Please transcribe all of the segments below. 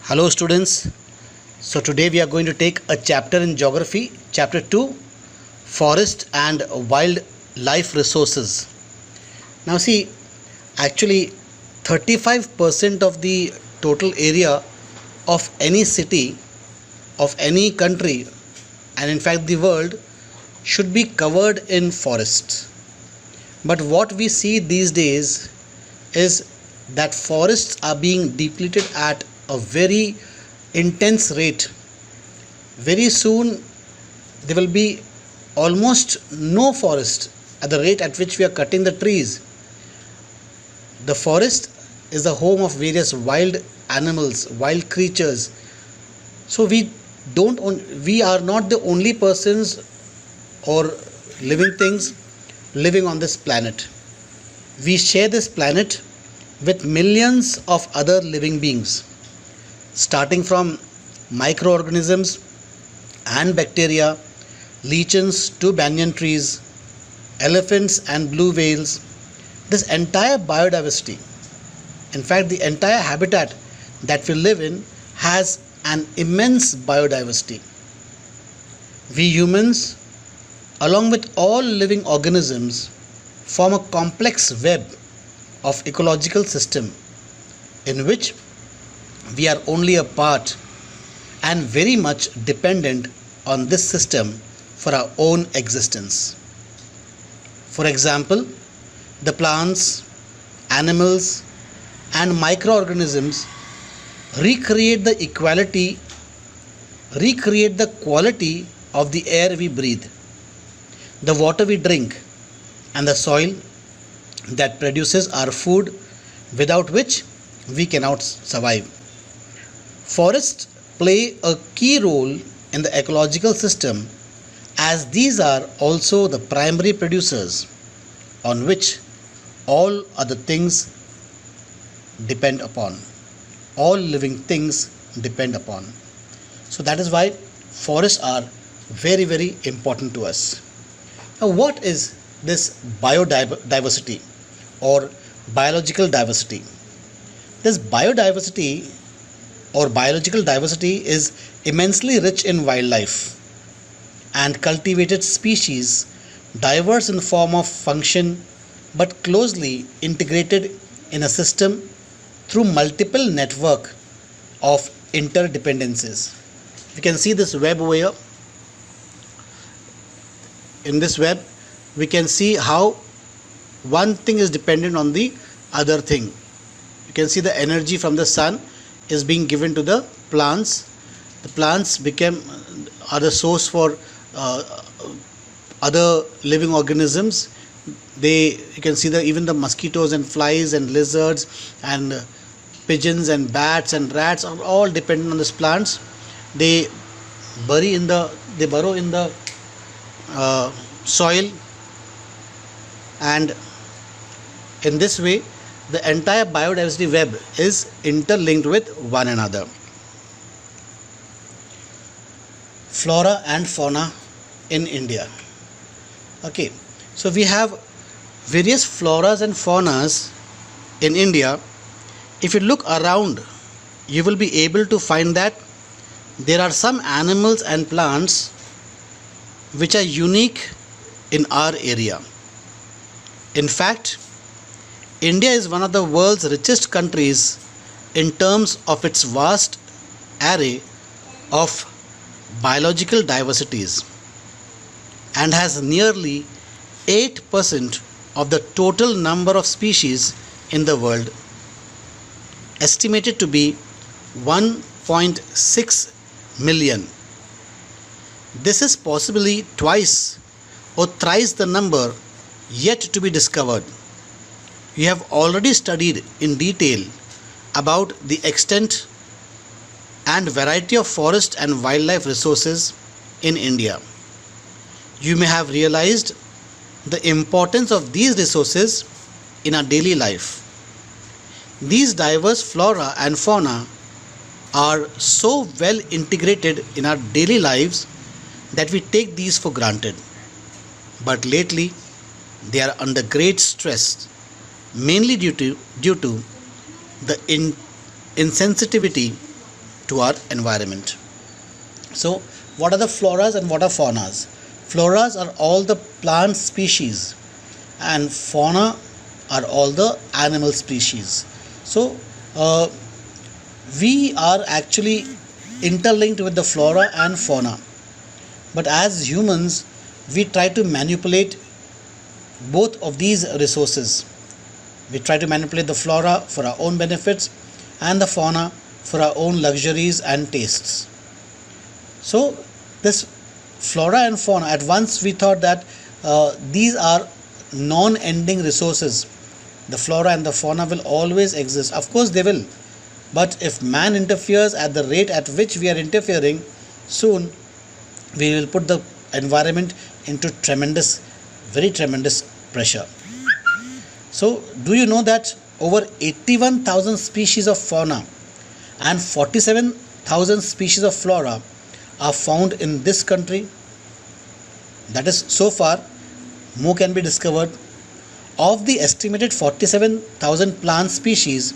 Hello students. So today we are going to take a chapter in geography, chapter 2, forest and wildlife resources. Now see, actually 35% of the total area of any city, of any country, and in fact the world should be covered in forests. But what we see these days is that forests are being depleted at a very intense rate. Very soon there will be almost no forest at the rate at which we are cutting the trees. The forest is the home of various wild animals, wild creatures. So we are not the only persons or living things living on this planet. We share this planet with millions of other living beings, starting from microorganisms and bacteria, lichens to banyan trees, elephants and blue whales. This entire biodiversity, in fact, the entire habitat that we live in, has an immense biodiversity. We humans, along with all living organisms, form a complex web of ecological system in which we are only a part and very much dependent on this system for our own existence. For example, the plants, animals, and microorganisms recreate the quality of the air we breathe, the water we drink, and the soil that produces our food, without which we cannot survive. Forests play a key role in the ecological system, as these are also the primary producers on which all other things depend upon. All living things depend upon. So that is why forests are very, very important to us. Now, what is this biodiversity or biological diversity? This biodiversity or biological diversity is immensely rich in wildlife and cultivated species, diverse in the form of function but closely integrated in a system through multiple network of interdependencies. You can see this web over here. In this web, we can see how one thing is dependent on the other thing. You can see the energy from the sun is being given to the plants. The plants are the source for other living organisms. You can see that even the mosquitoes and flies and lizards and pigeons and bats and rats are all dependent on these plants. They burrow in the soil, and in this way the entire biodiversity web is interlinked with one another. Flora and fauna in India. Okay, so we have various floras and faunas in India. If you look around, you will be able to find that there are some animals and plants which are unique in our area. In fact, India is one of the world's richest countries in terms of its vast array of biological diversities and has nearly 8% of the total number of species in the world, estimated to be 1.6 million. This is possibly twice or thrice the number yet to be discovered. We have already studied in detail about the extent and variety of forest and wildlife resources in India. You may have realized the importance of these resources in our daily life. These diverse flora and fauna are so well integrated in our daily lives that we take these for granted. But lately, they are under great stress, mainly due to the insensitivity to our environment. So, what are the floras and what are faunas? Floras are all the plant species, and fauna are all the animal species. So, we are actually interlinked with the flora and fauna. But as humans, we try to manipulate both of these resources. We try to manipulate the flora for our own benefits and the fauna for our own luxuries and tastes. So, this flora and fauna, at once we thought that these are non ending resources. The flora and the fauna will always exist. Of course, they will. But if man interferes at the rate at which we are interfering, soon we will put the environment into tremendous, very tremendous pressure. So, do you know that over 81,000 species of fauna and 47,000 species of flora are found in this country? That is, so far, more can be discovered. Of the estimated 47,000 plant species,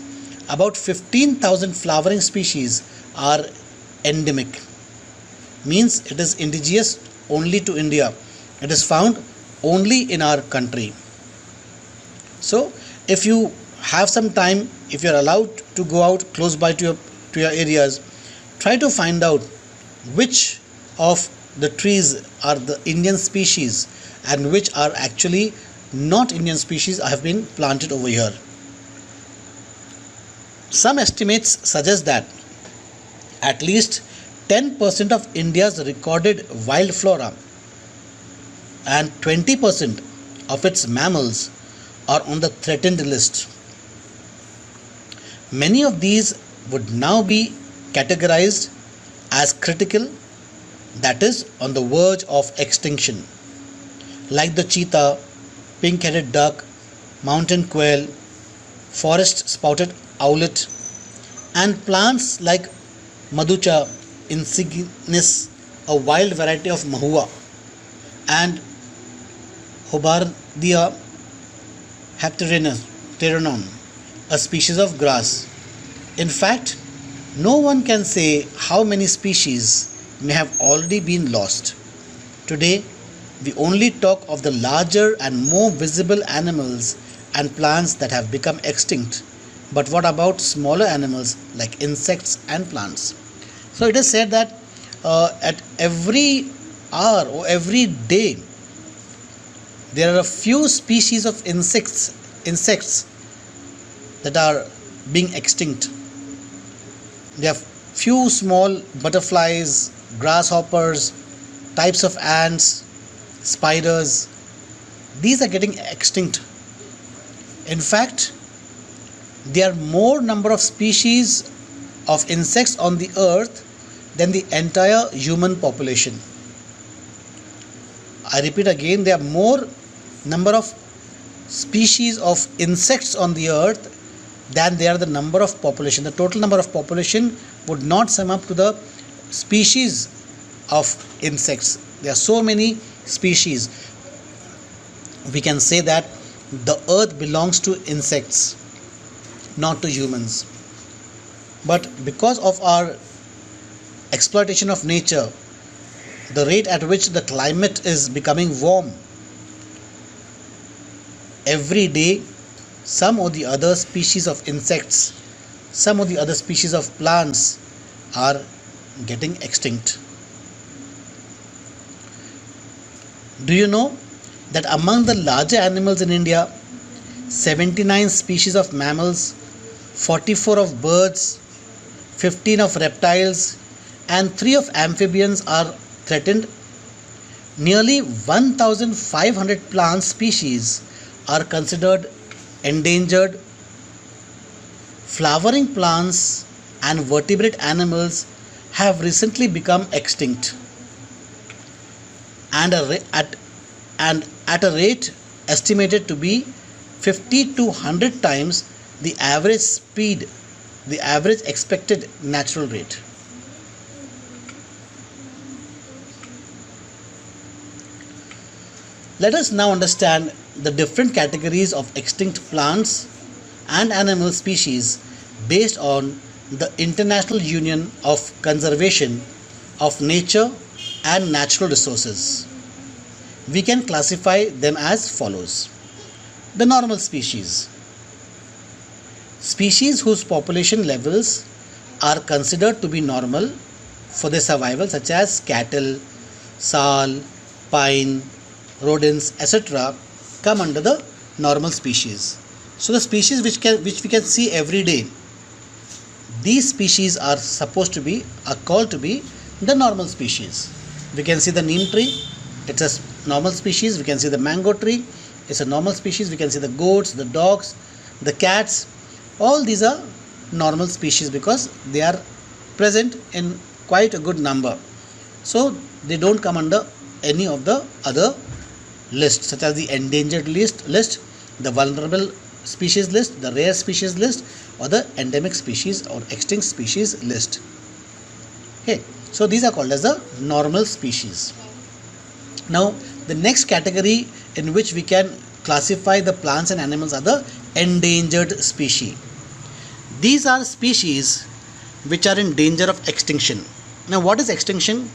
about 15,000 flowering species are endemic. Means it is indigenous only to India. It is found only in our country. So, if you have some time, if you are allowed to go out close by to your areas, try to find out which of the trees are the Indian species and which are actually not Indian species have been planted over here. Some estimates suggest that at least 10% of India's recorded wild flora and 20% of its mammals are on the threatened list. Many of these would now be categorized as critical, that is, on the verge of extinction, like the cheetah, pink-headed duck, mountain quail, forest spotted owlet, and plants like Maducha insignis, a wild variety of mahua, and Hobardia heptarenon, a species of grass. In fact, no one can say how many species may have already been lost. Today, we only talk of the larger and more visible animals and plants that have become extinct. But what about smaller animals like insects and plants? So it is said that at every hour or every day, there are a few species of insects that are being extinct. There are few small butterflies, grasshoppers, types of ants, spiders. These are getting extinct. In fact, there are more number of species of insects on the earth than the entire human population. I repeat again, there are more number of species of insects on the earth than there are the number of population. The total number of population would not sum up to the species of insects. There are so many species. We can say that the earth belongs to insects, not to humans. But because of our exploitation of nature, the rate at which the climate is becoming warm, every day some or the other species of insects, some of the other species of plants are getting extinct. Do you know that among the larger animals in India, 79 species of mammals, 44 of birds, 15 of reptiles, and 3 of amphibians are threatened? Nearly 1,500 plant species are considered endangered. Flowering plants and vertebrate animals have recently become extinct, and at a rate estimated to be 50 to 100 times the average speed, the average expected natural rate. Let us now understand the different categories of extinct plants and animal species based on the International Union of Conservation of Nature and Natural Resources. We can classify them as follows. The normal species. Species whose population levels are considered to be normal for their survival, such as cattle, sal, pine, rodents, etc., come under the normal species. So the species which we can see every day, these species are called to be the normal species. We can see the neem tree, it's a normal species. We can see the mango tree, it's a normal species. We can see the goats, the dogs, the cats. All these are normal species because they are present in quite a good number. So they don't come under any of the other lists, such as the endangered list, the vulnerable species list, the rare species list, or the endemic species or extinct species list. Okay, so these are called as the normal species. Now the next category in which we can classify the plants and animals are the endangered species. These are species which are in danger of extinction. Now what is extinction?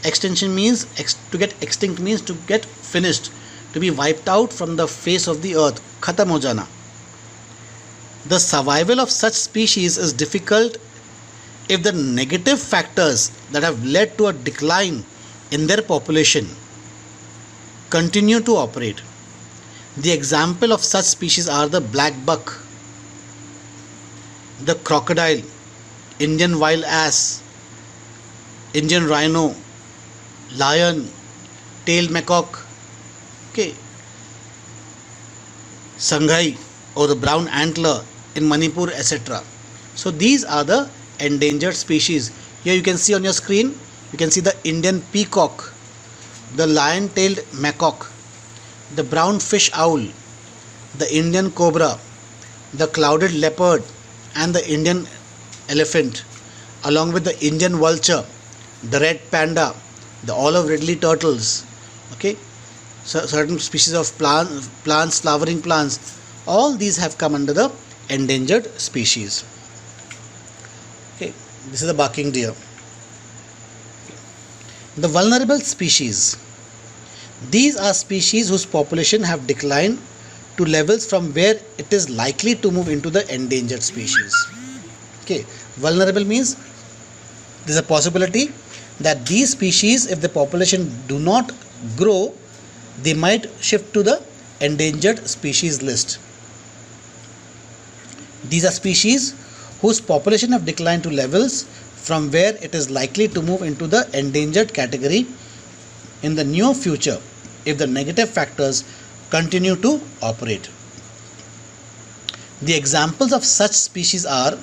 Extinction means to get extinct means to get finished, to be wiped out from the face of the earth, khatam ho jana. The survival of such species is difficult if the negative factors that have led to a decline in their population continue to operate. The example of such species are the black buck, the crocodile, Indian wild ass, Indian rhino, lion, tailed macaque, okay, Sanghai or the brown antler in Manipur, etc. So these are the endangered species. Here you can see on your screen, you can see the Indian peacock, the lion-tailed macaque, the brown fish owl, the Indian cobra, the clouded leopard, and the Indian elephant, along with the Indian vulture, the red panda, the olive ridley turtles. Okay, so certain species of plants, flowering plants, all these have come under the endangered species. Okay, this is the barking deer. The vulnerable species. These are species whose population have declined to levels from where it is likely to move into the endangered species. Okay, vulnerable means there is a possibility that these species, if the population do not grow, they might shift to the endangered species list. These are species whose population have declined to levels from where it is likely to move into the endangered category in the near future if the negative factors continue to operate. The examples of such species are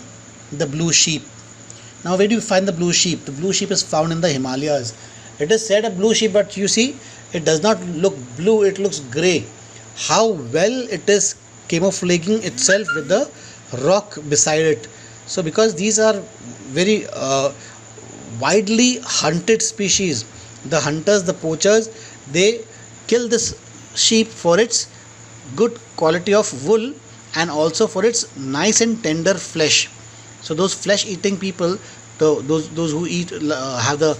the blue sheep. Now where do you find the blue sheep? The blue sheep is found in the Himalayas. It is said a blue sheep, but you see it does not look blue, it looks grey. How well it is camouflaging itself with the rock beside it. So because these are very widely hunted species, the hunters, the poachers, they kill this sheep for its good quality of wool and also for its nice and tender flesh. So those flesh eating people, those who eat have the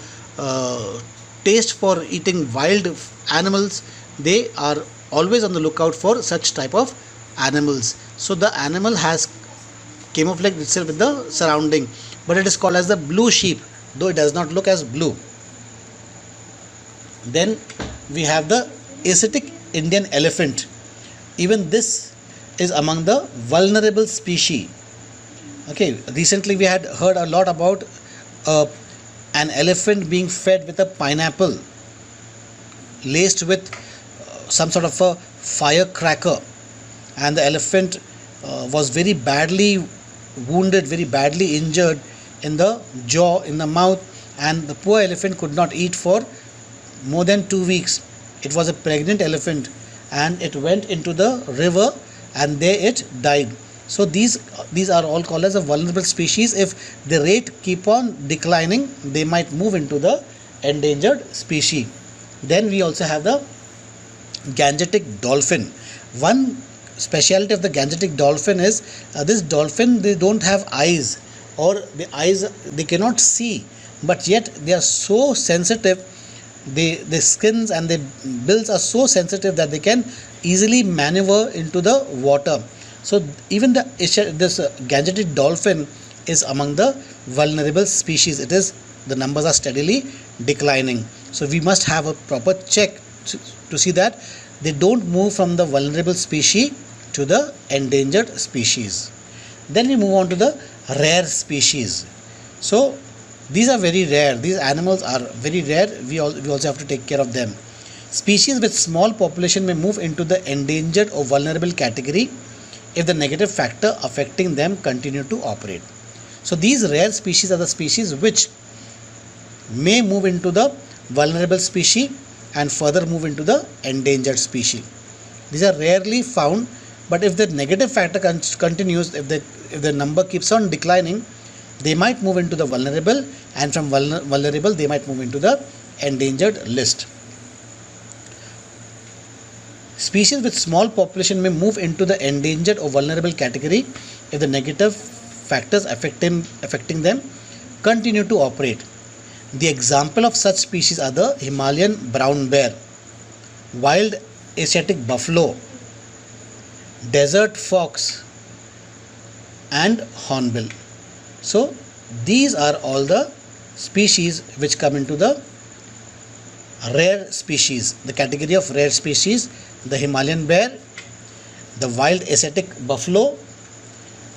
taste for eating wild animals, they are always on the lookout for such type of animals. So the animal has camouflaged itself with the surrounding, but it is called as the blue sheep, though it does not look as blue. Then we have the Asiatic Indian elephant. Even this is among the vulnerable species. Okay, recently we had heard a lot about an elephant being fed with a pineapple laced with some sort of a firecracker, and the elephant was very badly wounded, very badly injured in the jaw, in the mouth, and the poor elephant could not eat for more than 2 weeks. It was a pregnant elephant and it went into the river and there it died. So these are all called as a vulnerable species. If the rate keep on declining, they might move into the endangered species. Then we also have the Gangetic dolphin. One speciality of the Gangetic dolphin is this dolphin, they don't have eyes. or the eyes, they cannot see, but yet they are so sensitive. The skins and the bills are so sensitive that they can easily maneuver into the water. So even this gangetic dolphin is among the vulnerable species. The numbers are steadily declining. So we must have a proper check to see that they don't move from the vulnerable species to the endangered species. Then we move on to the rare species. So these are very rare. These animals are very rare. We also have to take care of them. Species with small population may move into the endangered or vulnerable category if the negative factor affecting them continue to operate. So these rare species are the species which may move into the vulnerable species and further move into the endangered species. These are rarely found, but if the negative factor continues, if the number keeps on declining, they might move into the vulnerable, and from vulnerable they might move into the endangered list. Species with small population may move into the endangered or vulnerable category if the negative factors affecting them continue to operate. The example of such species are the Himalayan brown bear, wild Asiatic buffalo, desert fox, and hornbill. So these are all the species which come into the rare species, the category of rare species: the Himalayan bear, the wild Asiatic buffalo,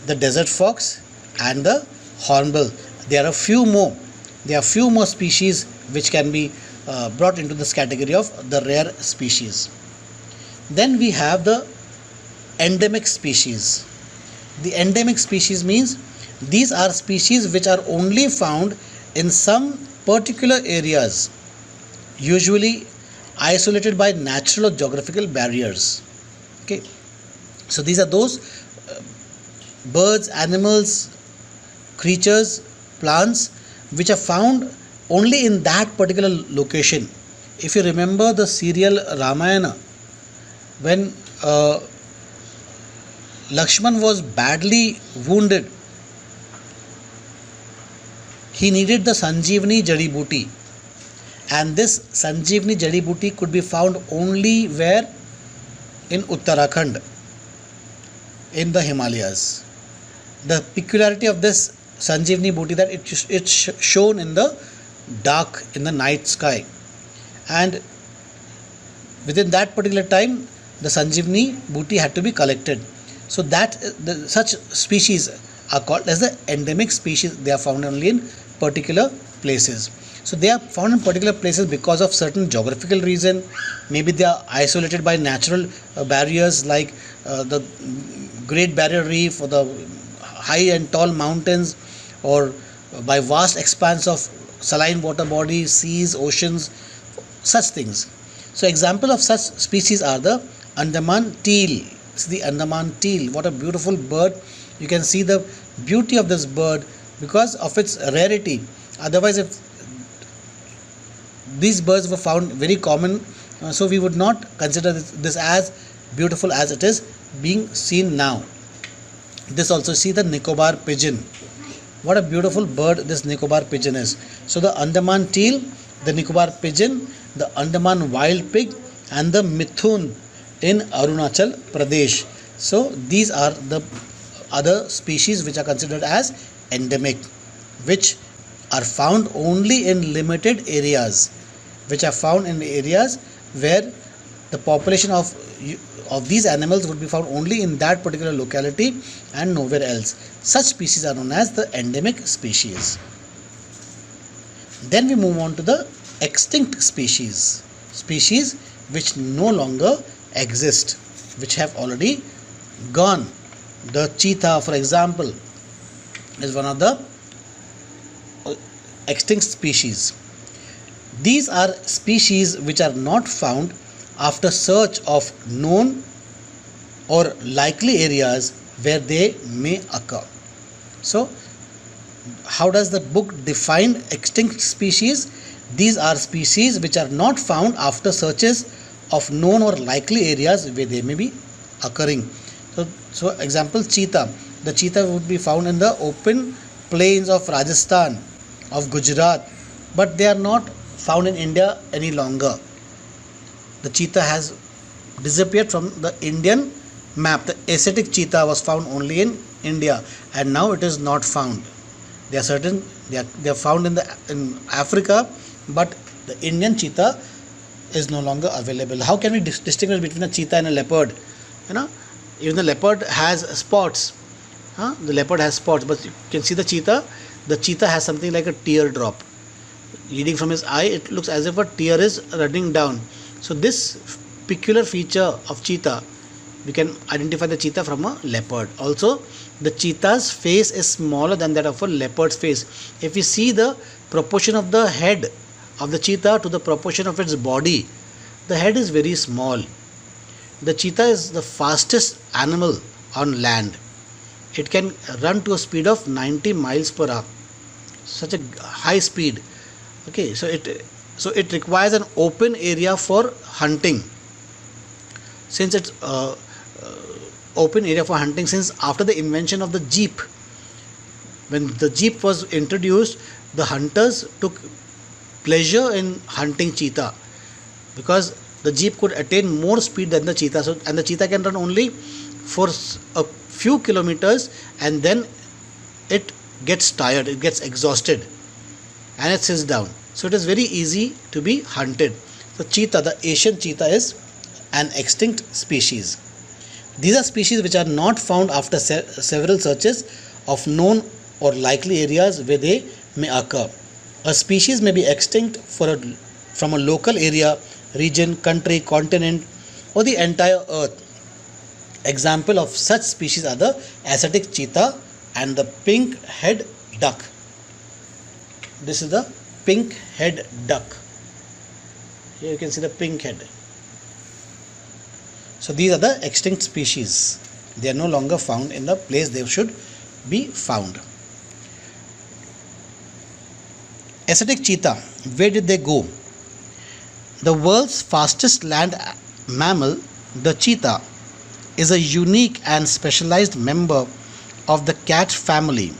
the desert fox, and the hornbill. There are few more species which can be brought into this category of the rare species. Then we have the endemic species. The endemic species means these are species which are only found in some particular areas, usually isolated by natural or geographical barriers. Okay, so these are those birds, animals, creatures, plants which are found only in that particular location. If you remember the serial Ramayana, when Lakshman was badly wounded, he needed the Sanjeevani Jari Booty, and this Sanjeevani Jari Booty could be found only where? In Uttarakhand, in the Himalayas. The peculiarity of this Sanjeevani Booty that it's shown in the dark, in the night sky, and within that particular time the Sanjeevani Booty had to be collected. So that such species are called as the endemic species. They are found only in particular places. So they are found in particular places because of certain geographical reason. Maybe they are isolated by natural barriers like the Great Barrier Reef or the high and tall mountains, or by vast expanse of saline water bodies, seas, oceans, such things. So example of such species are the Andaman teal. It's the Andaman teal. What a beautiful bird. You can see the beauty of this bird because of its rarity. Otherwise, if these birds were found very common, so we would not consider this as beautiful as it is being seen now. This also, see the Nicobar pigeon. What a beautiful bird this Nicobar pigeon is. So the Andaman teal, the Nicobar pigeon, the Andaman wild pig, and the Mithun in Arunachal Pradesh. So these are the other species which are considered as endemic, which are found only in limited areas, where the population of these animals would be found only in that particular locality and nowhere else. Such species are known as the endemic species. Then we move on to the extinct species which no longer exist, which have already gone. The cheetah, for example, is one of the extinct species. These are species which are not found after search of known or likely areas where they may occur. So, how does the book define extinct species? These are species which are not found after searches of known or likely areas where they may be occurring. So example, cheetah. The cheetah would be found in the open plains of Rajasthan, of Gujarat, but they are not found in India any longer. The cheetah has disappeared from the Indian map. The Asiatic cheetah was found only in India, and now it is not found. They are found in Africa, but the Indian cheetah is no longer available. How can we distinguish between a cheetah and a leopard? You know, even the leopard has spots. The leopard has spots, but you can see the cheetah. The cheetah has something like a teardrop leading from his eye. It looks as if a tear is running down. So this peculiar feature of cheetah, we can identify the cheetah from a leopard. Also, the cheetah's face is smaller than that of a leopard's face. If we see the proportion of the head of the cheetah to the proportion of its body, the head is very small. The cheetah is the fastest animal on land. It can run to a speed of 90 miles per hour. Such a high speed. Okay, so it requires an open area for hunting. Since it's open area for hunting, since after the invention of the jeep, when the jeep was introduced, the hunters took pleasure in hunting cheetah, because the jeep could attain more speed than the cheetah. So, and the cheetah can run only for a few kilometers, and then it gets tired, it gets exhausted, and it sits down. So it is very easy to be hunted. So cheetah, the Asian cheetah, is an extinct species. These are species which are not found after several searches of known or likely areas where they may occur. A species may be extinct from a local area, region, country, continent, or the entire earth. Example of such species are the Asiatic cheetah and the pink-head duck. This is the pink-head duck. Here you can see the pink head. So these are the extinct species. They are no longer found in the place they should be found. Asiatic cheetah, where did they go? The world's fastest land mammal, the cheetah, is a unique and specialized member of the cat family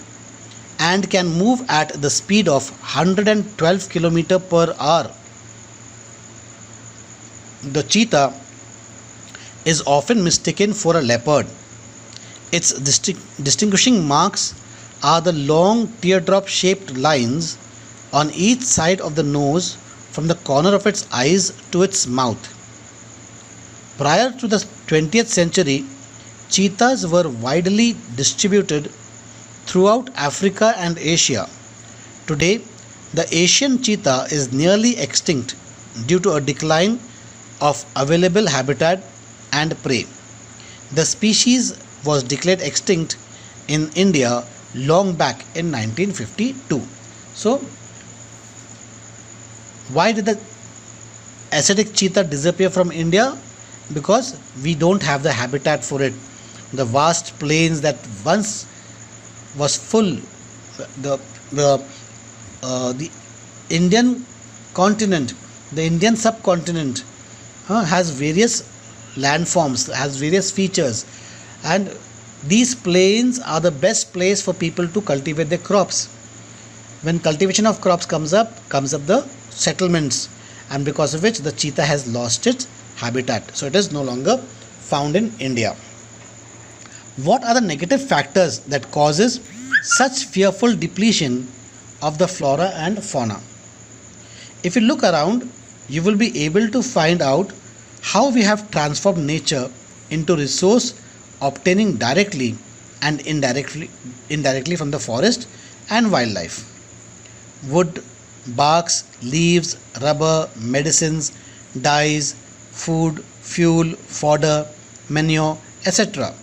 and can move at the speed of 112 km per hour. The cheetah is often mistaken for a leopard. Its distinguishing marks are the long teardrop-shaped lines on each side of the nose from the corner of its eyes to its mouth. Prior to the 20th century, cheetahs were widely distributed throughout Africa and Asia. Today, the Asian cheetah is nearly extinct due to a decline of available habitat and prey. The species was declared extinct in India long back in 1952. So, why did the Asiatic cheetah disappear from India? Because we don't have the habitat for it. The vast plains that once was full, the Indian continent, the Indian subcontinent has various landforms, has various features, and these plains are the best place for people to cultivate their crops. When cultivation of crops comes up the settlements, and because of which the cheetah has lost its habitat. So it is no longer found in India. What are the negative factors that causes such fearful depletion of the flora and fauna? If you look around, you will be able to find out how we have transformed nature into resource obtaining directly and indirectly from the forest and wildlife. Wood, barks, leaves, rubber, medicines, dyes, food, fuel, fodder, manure, etc.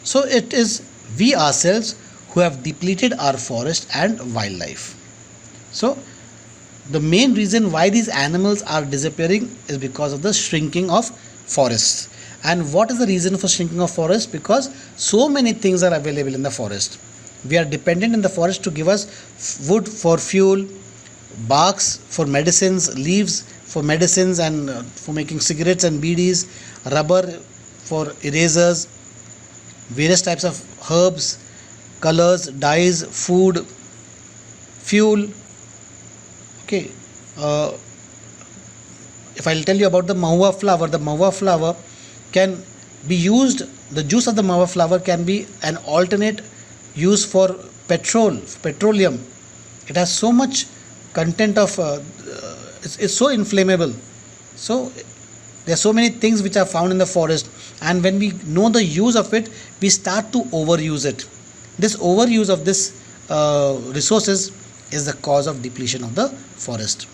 So it is we ourselves who have depleted our forest and wildlife. So the main reason why these animals are disappearing is because of the shrinking of forests. And what is the reason for shrinking of forest? Because so many things are available in the forest. We are dependent in the forest to give us wood for fuel, barks for medicines, leaves for medicines and for making cigarettes and beedies, rubber for erasers, various types of herbs, colors, dyes, food, fuel. Okay, if I'll tell you about the mahua flower can be used, the juice of the mahua flower can be an alternate use for petroleum. It has so much content of, it's so inflammable. So there are so many things which are found in the forest, and when we know the use of it, we start to overuse it. This overuse of this resources is the cause of depletion of the forest.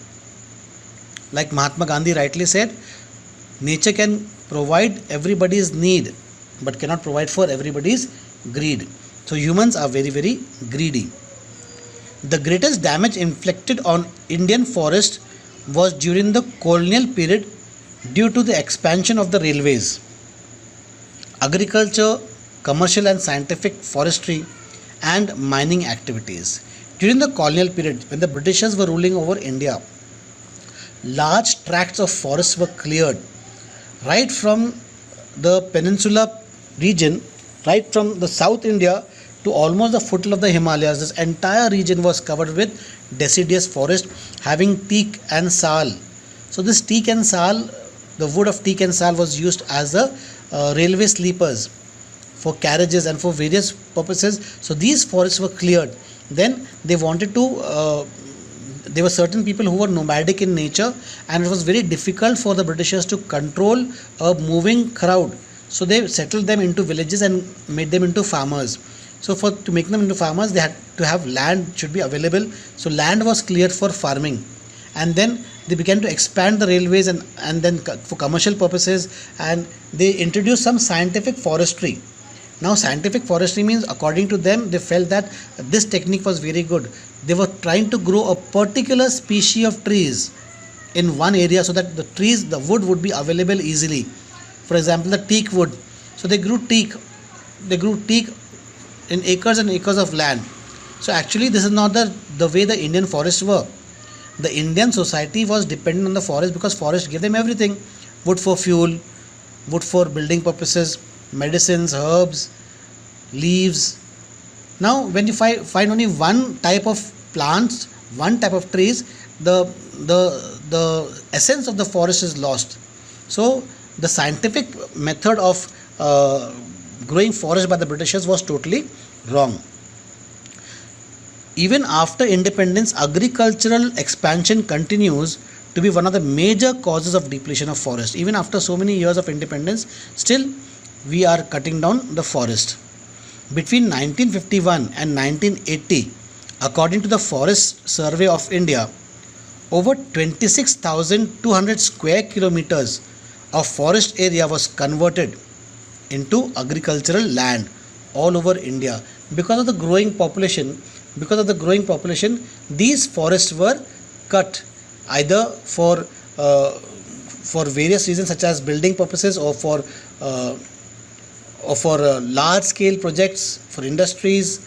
Like Mahatma Gandhi rightly said, nature can provide everybody's need but cannot provide for everybody's greed. So humans are very, very greedy. The greatest damage inflicted on Indian forest was during the colonial period due to the expansion of the railways, agriculture, commercial and scientific forestry, and mining activities. During the colonial period, when the Britishers were ruling over India, large tracts of forests were cleared right from the peninsula region, right from the South India to almost the foot of the Himalayas. This entire region was covered with deciduous forest having teak and sal. So this teak and sal, the wood of teak and sal was used as the railway sleepers for carriages and for various purposes. So these forests were cleared. Then they wanted to, there were certain people who were nomadic in nature, and it was very difficult for the Britishers to control a moving crowd. So they settled them into villages and made them into farmers. So to make them into farmers, they had to have land should be available. So land was cleared for farming, and then they began to expand the railways and then for commercial purposes, and they introduced some scientific forestry. Now scientific forestry means, according to them, they felt that this technique was very good. They were trying to grow a particular species of trees in one area so that the wood would be available easily. For example, the teak wood. So they grew teak in acres and acres of land. So actually this is not the way the Indian forests were. The Indian society was dependent on the forest because forest gave them everything: wood for fuel, wood for building purposes, medicines, herbs, leaves. Now when you find only one type of plants, one type of trees, the essence of the forest is lost. So the scientific method of growing forest by the Britishers was totally wrong. Even after independence, agricultural expansion continues to be one of the major causes of depletion of forest. Even after so many years of independence, still we are cutting down the forest. Between 1951 and 1980, according to the Forest Survey of India, over 26,200 square kilometers of forest area was converted into agricultural land all over India. Because of the growing population, these forests were cut either for various reasons such as building purposes or for large scale projects, for industries,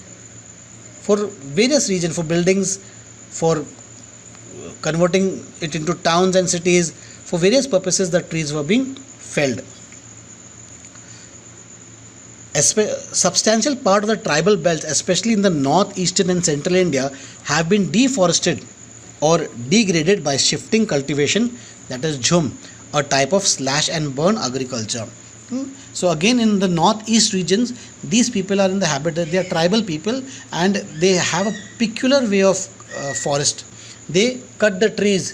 for various reasons, for buildings, for converting it into towns and cities. For various purposes the trees were being felled. Substantial part of the tribal belts, especially in the northeastern and central India, have been deforested or degraded by shifting cultivation, that is jhum, a type of slash and burn agriculture. So again, in the northeast regions, these people are in the habit that they are tribal people and they have a peculiar way of forest. They cut the trees,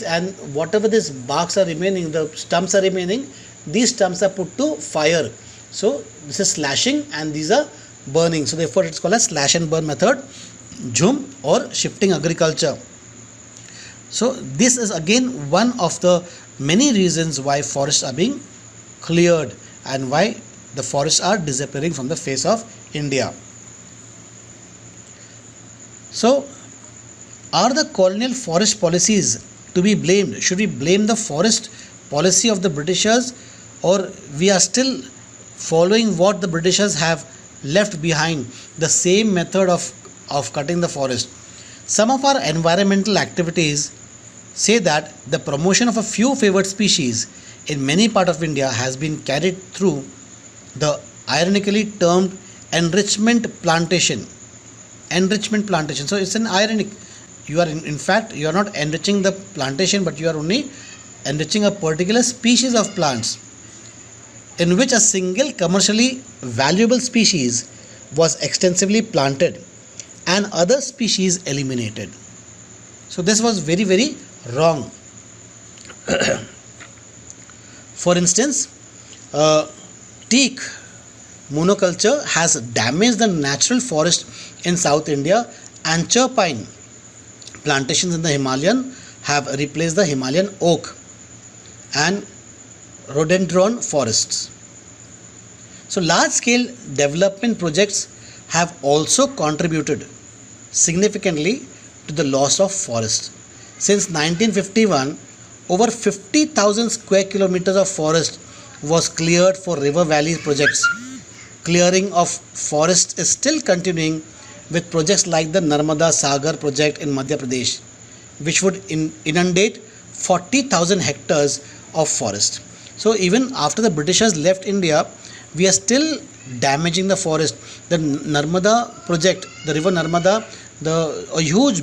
and whatever these barks are remaining, the stumps are remaining, these stumps are put to fire. So this is slashing and these are burning. So therefore it's called a slash and burn method, jhum or shifting agriculture. So this is again one of the many reasons why forests are being cleared and why the forests are disappearing from the face of India. So are the colonial forest policies to be blamed? Should we blame the forest policy of the Britishers, or we are still following what the Britishers have left behind, the same method of cutting the forest? Some of our environmental activities say that the promotion of a few favored species in many parts of India has been carried through the ironically termed enrichment plantation. enrichment plantation. So it's an ironic. You are in fact you are not enriching the plantation, but you are only enriching a particular species of plants in which a single commercially valuable species was extensively planted and other species eliminated. So this was very, very wrong. For instance, teak monoculture has damaged the natural forest in South India, and pine plantations in the Himalayan have replaced the Himalayan oak and rhododendron forests. So large scale development projects have also contributed significantly to the loss of forest. Since 1951, over 50,000 square kilometers of forest was cleared for river valley projects. Clearing of forest is still continuing with projects like the Narmada Sagar project in Madhya Pradesh, which would inundate 40,000 hectares of forest. So even after the Britishers left India, we are still damaging the forest. The Narmada project, the river Narmada, a huge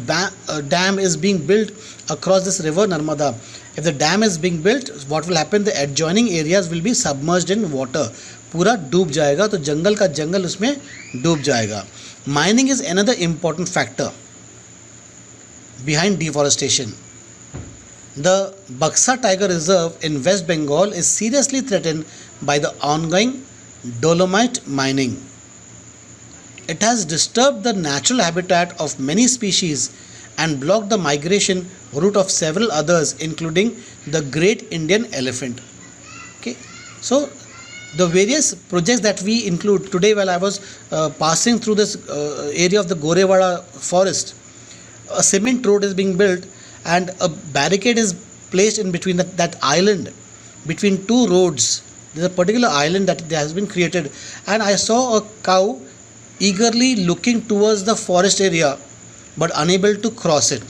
dam is being built across this river Narmada. If the dam is being built, what will happen? The adjoining areas will be submerged in water. पूरा डूब जाएगा, तो जंगल का जंगल उसमें डूब जाएगा. Mining is another important factor behind deforestation. The Baksa Tiger Reserve in West Bengal is seriously threatened by the ongoing dolomite mining. It has disturbed the natural habitat of many species and blocked the migration route of several others, including the great Indian elephant. Okay, so the various projects that we include today, while I was passing through this area of the Gorewada forest, a cement road is being built and a barricade is placed in between that island, between two roads. There's a particular island that has been created, and I saw a cow eagerly looking towards the forest area but unable to cross it.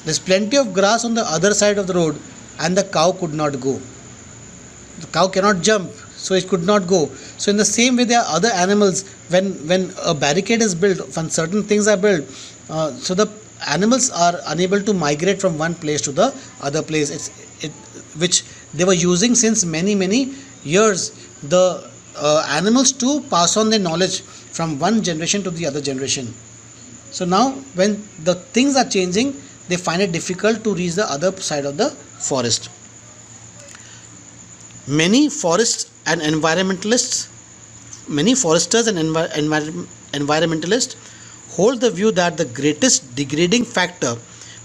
There's plenty of grass on the other side of the road and the cow could not go. The cow cannot jump, so it could not go. So in the same way, there are other animals. When a barricade is built, when certain things are built, so the animals are unable to migrate from one place to the other place, which they were using since many years. The animals too pass on their knowledge from one generation to the other generation. So now when the things are changing, they find it difficult to reach the other side of the forest. Many foresters and environmentalists hold the view that the greatest degrading factor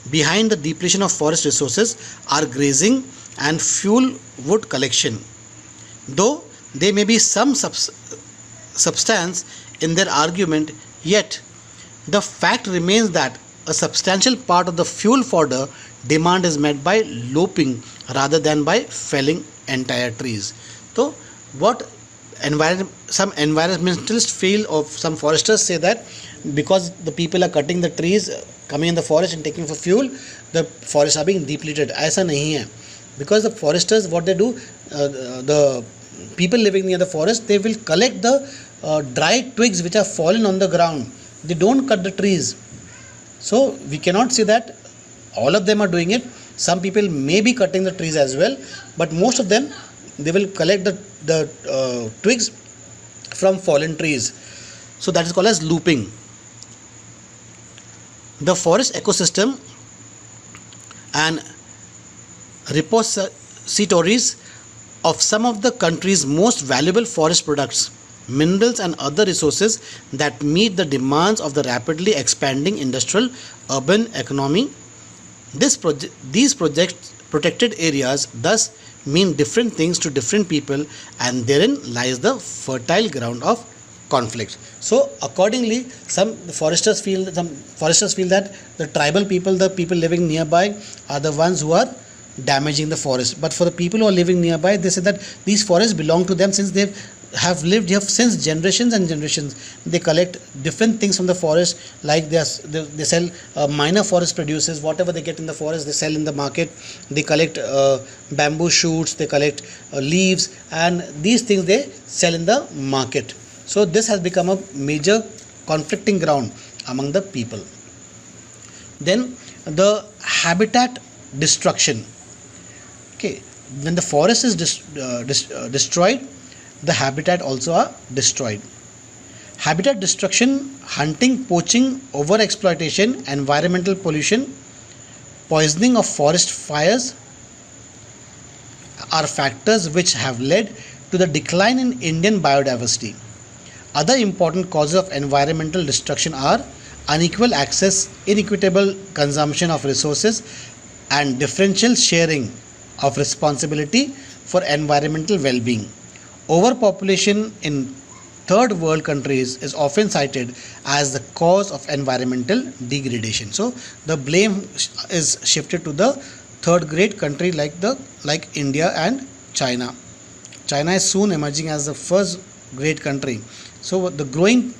behind the depletion of forest resources are grazing and fuel wood collection. Though there may be some substance in their argument, yet the fact remains that a substantial part of the fuel fodder demand is met by lopping rather than by felling entire trees. So what some environmentalists feel, or some foresters say, that because the people are cutting the trees, coming in the forest and taking for fuel, the forests are being depleted. ऐसा नहीं है. Because the foresters, what they do, the people living near the forest, they will collect the dry twigs which have fallen on the ground. They don't cut the trees. So we cannot say that all of them are doing it. Some people may be cutting the trees as well, but most of them, they will collect the twigs from fallen trees. So that is called as looping. The forest ecosystem and repositories of some of the country's most valuable forest products, minerals and other resources that meet the demands of the rapidly expanding industrial urban economy. These protected areas thus mean different things to different people, and therein lies the fertile ground of conflict. So accordingly, some foresters feel that the tribal people, the people living nearby, are the ones who are damaging the forest. But for the people who are living nearby, they say that these forests belong to them since they have lived here since generations and generations. They collect different things from the forest, like they sell minor forest produces, whatever they get in the forest, they sell in the market. They collect bamboo shoots, they collect leaves, and these things they sell in the market. So this has become a major conflicting ground. among the people. Then the habitat destruction. Okay, when the forest is destroyed, the habitat also are destroyed. Habitat destruction, hunting, poaching, over exploitation, environmental pollution, poisoning of forest fires are factors which have led to the decline in Indian biodiversity. Other important causes of environmental destruction are unequal access, inequitable consumption of resources, and differential sharing of responsibility for environmental well being. Overpopulation in third world countries is often cited as the cause of environmental degradation. So the blame is shifted to the third grade country like India and China. China is soon emerging as the first great country. So the growing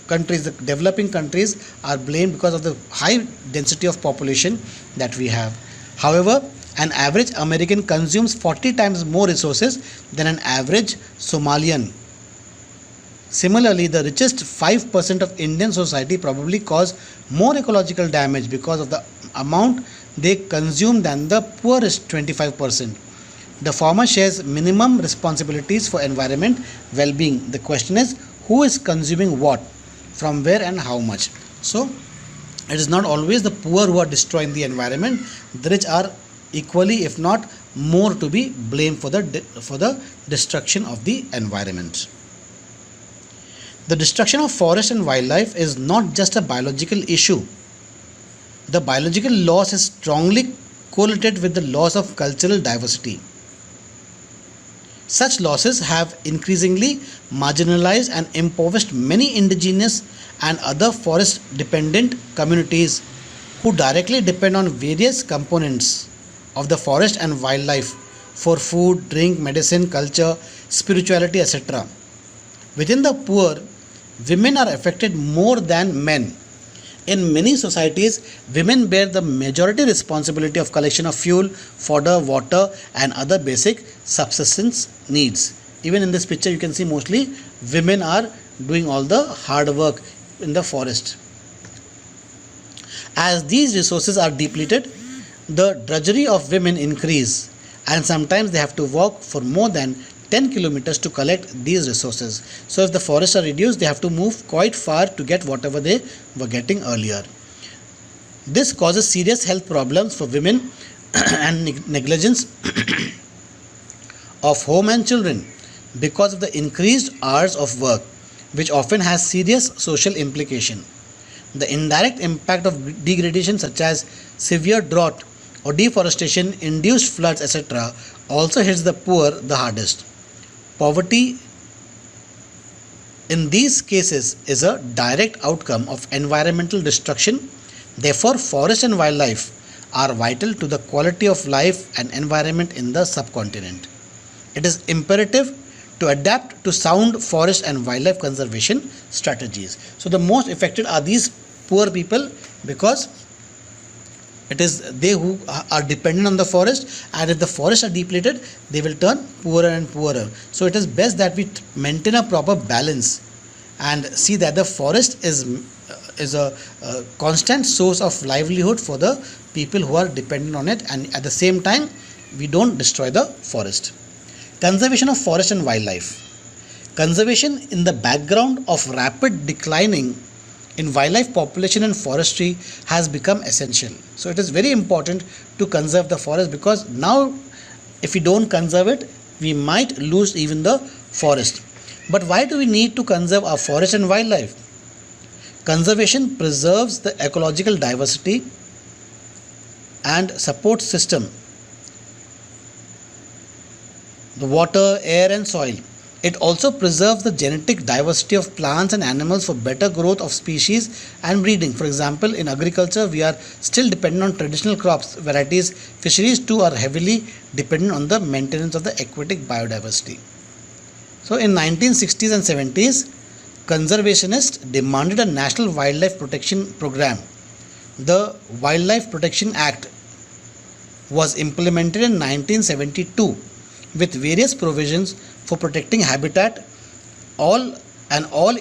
countries, the developing countries are blamed because of the high density of population that we have. However, an average American consumes 40 times more resources than an average Somalian. Similarly, the richest 5% of Indian society probably cause more ecological damage because of the amount they consume than the poorest 25%. The former shares minimum responsibilities for environment well-being. The question is, who is consuming what, from where and how much? So, it is not always the poor who are destroying the environment. The rich are equally, if not more, to be blamed for the destruction of the environment. The destruction of forest and wildlife is not just a biological issue. The biological loss is strongly correlated with the loss of cultural diversity. Such losses have increasingly marginalized and impoverished many indigenous and other forest dependent communities who directly depend on various components of the forest and wildlife for food, drink, medicine, culture, spirituality, etc. Within the poor, women are affected more than men. In many societies, women bear the majority responsibility of collection of fuel, fodder, water, and other basic subsistence needs. Even in this picture, you can see mostly women are doing all the hard work in the forest. As these resources are depleted, the drudgery of women increase, and sometimes they have to walk for more than 10 kilometers to collect these resources. So if the forests are reduced, they have to move quite far to get whatever they were getting earlier. This causes serious health problems for women and negligence of home and children because of the increased hours of work, which often has serious social implication. The indirect impact of degradation, such as severe drought or deforestation, induced floods, etc., also hits the poor the hardest. Poverty in these cases is a direct outcome of environmental destruction. Therefore, forest and wildlife are vital to the quality of life and environment in the subcontinent. It is imperative to adapt to sound forest and wildlife conservation strategies. So the most affected are these poor people, because it is they who are dependent on the forest, and if the forests are depleted, they will turn poorer and poorer. So it is best that we maintain a proper balance and see that the forest is a constant source of livelihood for the people who are dependent on it, and at the same time we don't destroy the forest. Conservation of forest and wildlife. Conservation in the background of rapid declining in wildlife population and forestry has become essential. So it is very important to conserve the forest, because now if we don't conserve it, we might lose even the forest. But why do we need to conserve our forest and wildlife? Conservation preserves the ecological diversity and support system, the water, air and soil. It also preserves the genetic diversity of plants and animals for better growth of species and breeding. For example, in agriculture, we are still dependent on traditional crops, varieties. Fisheries too are heavily dependent on the maintenance of the aquatic biodiversity. So in 1960s and 70s, conservationists demanded a national wildlife protection program. The Wildlife Protection Act was implemented in 1972 with various provisions for protecting habitat, all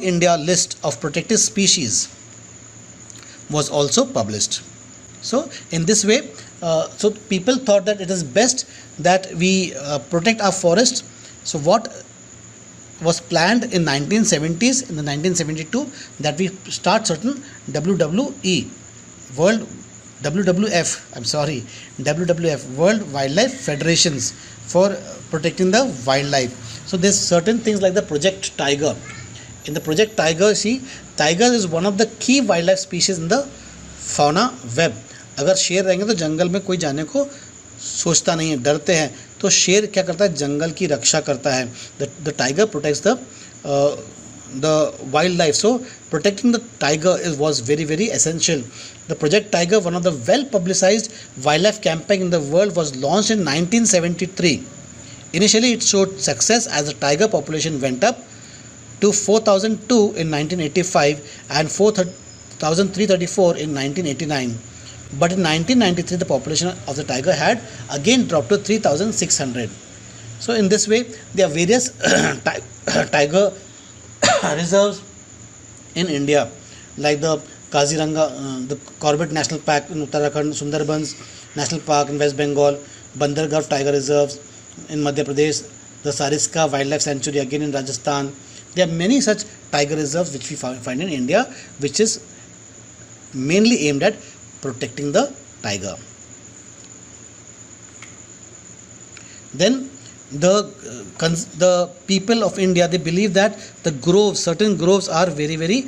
India list of protected species, was also published. So in this way, so people thought that it is best that we protect our forest. So what was planned in 1970s, in the 1972, that we start certain WWE, World WWF, I'm sorry, WWF, World Wildlife Federations for protecting the wildlife. So there's certain things like the Project Tiger. In the Project Tiger, see, tiger is one of the key wildlife species in the fauna web. अगर शेर रहेंगे तो जंगल में कोई जाने को सोचता नहीं है, डरते हैं, तो शेर क्या करता है, जंगल की रक्षा करता है. The tiger protects the wildlife. So protecting the tiger was very, very essential. The Project Tiger, one of the well publicized wildlife campaign in the world, was launched in 1973. Initially it showed success as the tiger population went up to 4002 in 1985 and 4334 in 1989. But in 1993 the population of the tiger had again dropped to 3600. So in this way there are various tiger reserves in India, like the Kaziranga, the Corbett National Park in Uttarakhand, Sundarbans National Park in West Bengal, Bandargarh Tiger Reserves in Madhya Pradesh, the Sariska Wildlife Sanctuary again in Rajasthan. There are many such tiger reserves which we find in India, which is mainly aimed at protecting the tiger. Then the people of India, they believe that the groves, certain groves are very, very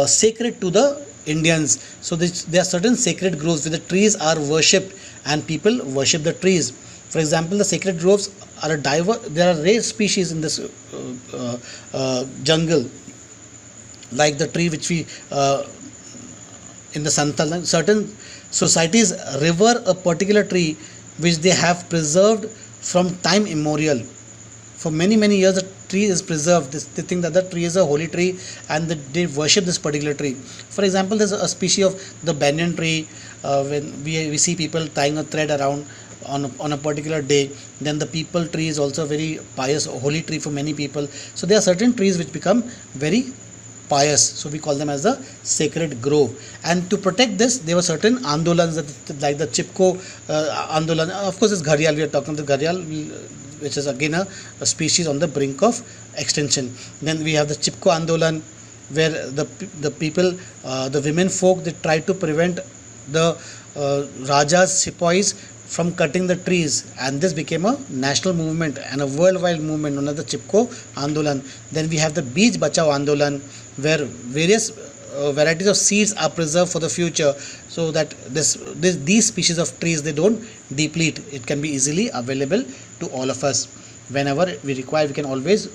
sacred to the Indians. So there are certain sacred groves where the trees are worshipped and people worship the trees. For example, the sacred groves are there are rare species in this jungle, like the tree which we in the Santal. Certain societies revere a particular tree which they have preserved from time immemorial. For many, many years the tree is preserved. They think that the tree is a holy tree and they worship this particular tree. For example, there's a species of the banyan tree. When we see people tying a thread around on a particular day, then the peepal tree is also a very pious holy tree for many people. So there are certain trees which become very pious, so we call them as the sacred grove. And to protect this, there were certain andolans like the Chipko Andolan. Of course, it's Gharial we are talking. The Gharial, which is again a species on the brink of extinction. Then we have the Chipko Andolan, where the people, the women folk, they try to prevent the Raja's sepoys from cutting the trees, and this became a national movement and a worldwide movement known as the Chipko Andolan. Then we have the Beej Bachao Andolan, where various varieties of seeds are preserved for the future, so that these species of trees, they don't deplete. It can be easily available to all of us. Whenever we require, we can always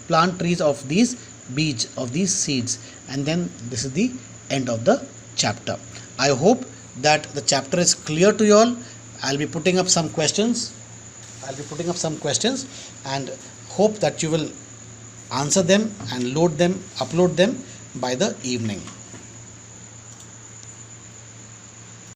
plant trees of these beej, of these seeds. And then this is the end of the chapter. I hope that the chapter is clear to you all. I'll be putting up some questions. And hope that you will answer them and upload them by the evening.